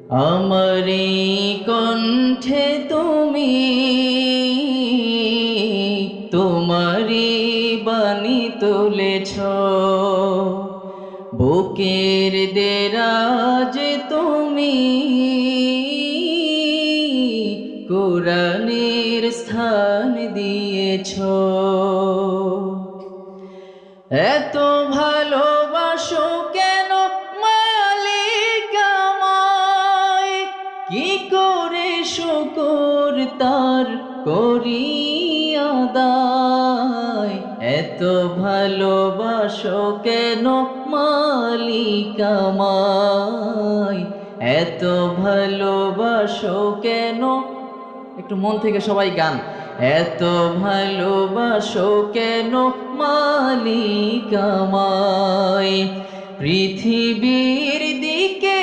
আমারি কণ্ঠে তুমি তোমারি বাণী তুলেছ, বুকের দেরাজ তুমি কোরআনের স্থান দিয়েছ। এত ভালোবাসো কেন মালিক আমায়, কি করে শুকর তার করি আদায়। এত ভালোবাসো কেন মালিক আমায়, এত ভালোবাসো কেন। একটু মন থেকে সবাই গান। এত ভালোবাসো কেন মালিক আমায়, পৃথিবীর দিকে